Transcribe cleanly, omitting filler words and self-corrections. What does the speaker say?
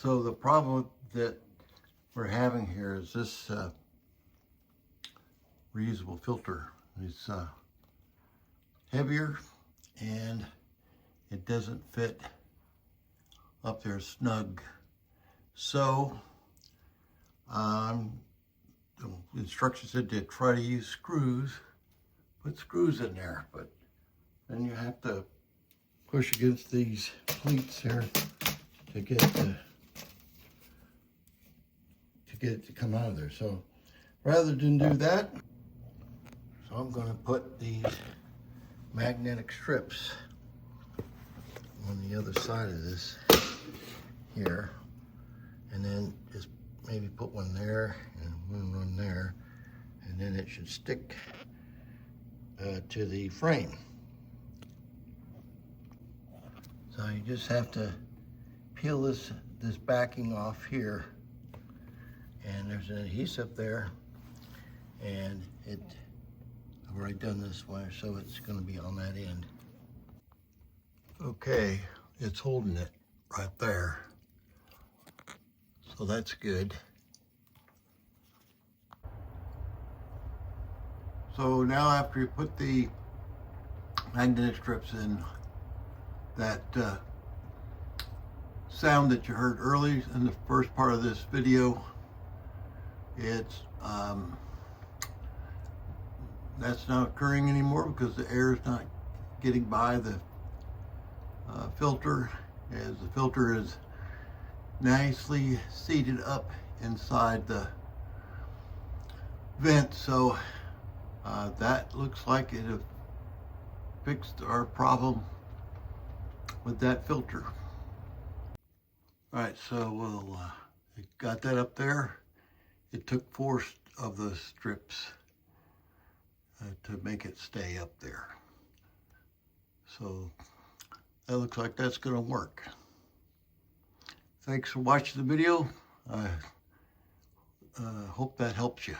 So the problem that we're having here is this reusable filter is heavier and it doesn't fit up there snug. So the instructions said to try to use screws, put screws in there, but then you have to push against these pleats here to get it to come out of there. So rather than do that, so I'm going to put these magnetic strips on the other side of this here, and then just maybe put one there and one there, and then it should stick to the frame. So you just have to peel this backing off here, and there's an adhesive there, and I've already done this one, so it's going to be on that end. Okay, it's holding it right there, so that's good. So now after you put the magnetic strips in, that sound that you heard early in the first part of this video, it's that's not occurring anymore because the air is not getting by the filter, as the filter is nicely seated up inside the vent. So that looks like it have fixed our problem with that filter. All right, so we'll got that up there. It took 4 of the strips to make it stay up there. So that looks like that's going to work. Thanks for watching the video. I hope that helps you.